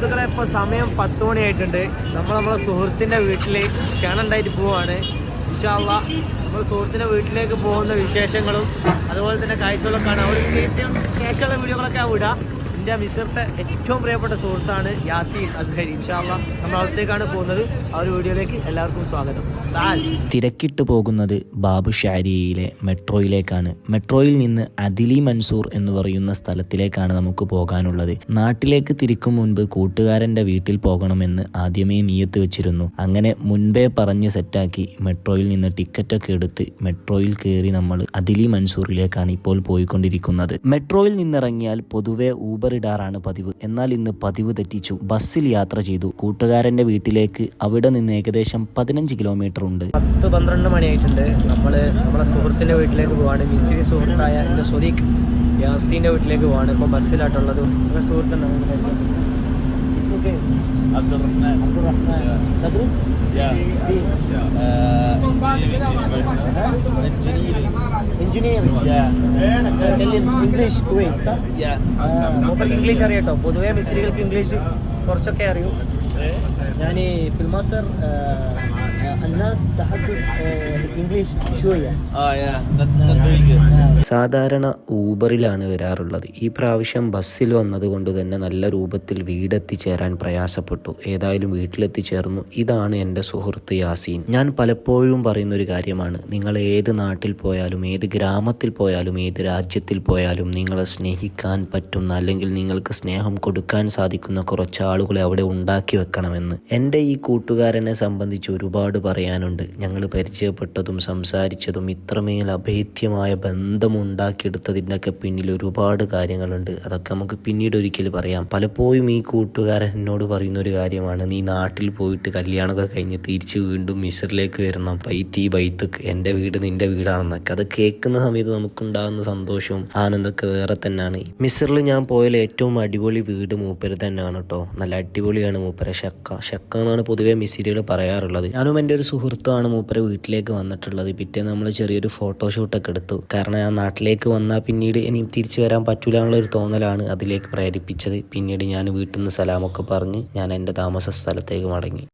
സുഹൃത്തുക്കളെ, ഇപ്പോൾ സമയം 10 മണിയായിട്ടുണ്ട്. നമ്മളെ സുഹൃത്തിൻ്റെ വീട്ടിൽ ക്ഷണമുണ്ടായിട്ട് പോവാണ്. ഇൻഷാ അല്ലാഹ് നമ്മൾ സുഹൃത്തിൻ്റെ വീട്ടിലേക്ക് പോകുന്ന വിശേഷങ്ങളും അതുപോലെ തന്നെ കാഴ്ചകളൊക്കെയാണ് അവിടെ ശേഷമുള്ള വീഡിയോകളൊക്കെ വിടാം. എൻ്റെ മിസ്റ്ററിൻ്റെ ഏറ്റവും പ്രിയപ്പെട്ട സുഹൃത്താണ് യാസീൻ അസ്ഹരി. ഇൻഷാ അല്ലാഹ് നമ്മൾ അവിടത്തേക്കാണ് പോകുന്നത്. ആ ഒരു വീഡിയോയിലേക്ക് എല്ലാവർക്കും സ്വാഗതം. തിരക്കിട്ട് പോകുന്നത് ബാബുഷാരിയയിലെ മെട്രോയിലേക്കാണ്. മെട്രോയിൽ നിന്ന് അദിലി മൻസൂർ എന്ന് പറയുന്ന സ്ഥലത്തിലേക്കാണ് നമുക്ക് പോകാനുള്ളത്. നാട്ടിലേക്ക് തിരിക്കും മുൻപ് കൂട്ടുകാരൻ്റെ വീട്ടിൽ പോകണമെന്ന് ആദ്യമേ നിയത്ത് വെച്ചിരുന്നു. അങ്ങനെ മുൻപേ പറഞ്ഞ് സെറ്റാക്കി മെട്രോയിൽ നിന്ന് ടിക്കറ്റൊക്കെ എടുത്ത് മെട്രോയിൽ കയറി നമ്മൾ അദിലി മൻസൂറിലേക്കാണ് ഇപ്പോൾ പോയിക്കൊണ്ടിരിക്കുന്നത്. മെട്രോയിൽ നിന്നിറങ്ങിയാൽ പൊതുവെ ഊബർ ഇടാറാണ് പതിവ്. എന്നാൽ ഇന്ന് പതിവ് തെറ്റിച്ചു. ബസ്സിൽ യാത്ര ചെയ്തു. കൂട്ടുകാരൻ്റെ വീട്ടിലേക്ക് അവിടെ നിന്ന് ഏകദേശം 15 കിലോമീറ്റർ ഉണ്ട്. 10-12 മണിയായിട്ടുണ്ട്. നമ്മളെ സുഹൃത്തിൻ്റെ വീട്ടിലേക്ക് പോവാണ്. മിസ്രി സുഹൃത്തായ എൻ്റെ സ്വദീഖ് യാസീൻ്റെ വീട്ടിലേക്ക് പോവാണ്. ഇപ്പോൾ ബസ്സിലായിട്ടുള്ളത്. സുഹൃത്തുണ്ട് عبد الرحمن تدرس؟ engineering. تكلم انجليش كويس صح؟ മൂപ്പർക്ക് ഇംഗ്ലീഷ് അറിയാട്ടോ. പൊതുവേ മിസ്രികൾക്ക് ഇംഗ്ലീഷ് കുറച്ചൊക്കെ അറിയൂ. يعني في مصر الناس تحدث انجليش شويه. സാധാരണ ഊബറിലാണ് വരാറുള്ളത്. ഈ പ്രാവശ്യം ബസ്സിൽ വന്നതുകൊണ്ട് തന്നെ നല്ല രൂപത്തിൽ വീടെത്തിച്ചേരാൻ പ്രയാസപ്പെട്ടു. ഏതായാലും വീട്ടിലെത്തിച്ചേർന്നു. ഇതാണ് എൻ്റെ സുഹൃത്ത് യാസീൻ. ഞാൻ പലപ്പോഴും പറയുന്നൊരു കാര്യമാണ്, നിങ്ങൾ ഏത് നാട്ടിൽ പോയാലും ഏത് ഗ്രാമത്തിൽ പോയാലും ഏത് രാജ്യത്തിൽ പോയാലും നിങ്ങളെ സ്നേഹിക്കാൻ പറ്റുന്ന അല്ലെങ്കിൽ നിങ്ങൾക്ക് സ്നേഹം കൊടുക്കാൻ സാധിക്കുന്ന കുറച്ച് ആളുകളെ അവിടെ ഉണ്ടാക്കി വെക്കണമെന്ന്. എൻ്റെ ഈ കൂട്ടുകാരനെ സംബന്ധിച്ച് ഒരുപാട് പറയാനുണ്ട്. ഞങ്ങൾ പരിചയപ്പെട്ടതും സംസാരിച്ചതും ഇത്രമേൽ അഭേദ്യമായ ബന്ധമുണ്ടാക്കിയെടുത്തതിൻ്റെയൊക്കെ പിന്നിൽ ഒരുപാട് കാര്യങ്ങളുണ്ട്. അതൊക്കെ നമുക്ക് പിന്നീട് ഒരിക്കൽ പറയാം. പലപ്പോഴും ഈ കൂട്ടുകാരൻ എന്നോട് പറയുന്ന ഒരു കാര്യമാണ്, നീ നാട്ടിൽ പോയിട്ട് കല്യാണമൊക്കെ കഴിഞ്ഞ് തിരിച്ച് വീണ്ടും മിസ്രിലേക്ക് വരണം, ബൈത്തുക്ക് എൻ്റെ വീട് നിൻ്റെ വീടാണെന്നൊക്കെ. അത് കേൾക്കുന്ന സമയത്ത് നമുക്കുണ്ടാകുന്ന സന്തോഷവും ആനന്ദമൊക്കെ വേറെ തന്നെയാണ്. മിസ്രിൽ ഞാൻ പോയാൽ ഏറ്റവും അടിപൊളി വീട് മൂപ്പര് തന്നെയാണ് കേട്ടോ. നല്ല അടിപൊളിയാണ് മൂപ്പരെ. ഷക്ക എന്നാണ് പൊതുവെ മിസ്രികൾ പറയാറുള്ളത്. ഞാനും എൻ്റെ ഒരു സുഹൃത്തുമാണ് മൂപ്പരെ വീട്ടിലേക്ക് വന്നിട്ടുള്ളത്. പിറ്റേന്ന് നമ്മൾ ചെറിയൊരു ഫോട്ടോഷൂട്ടൊക്കെ എടുത്തു. കാരണം ഞാൻ നാട്ടിലേക്ക് വന്നാൽ പിന്നീട് ഇനി തിരിച്ചു വരാൻ പറ്റൂല എന്നുള്ളൊരു തോന്നലാണ് അതിലേക്ക് പ്രേരിപ്പിച്ചത്. പിന്നീട് ഞാൻ വീട്ടിൽ നിന്ന് സലാമൊക്കെ പറഞ്ഞ് ഞാൻ എൻ്റെ താമസ സ്ഥലത്തേക്ക് മടങ്ങി.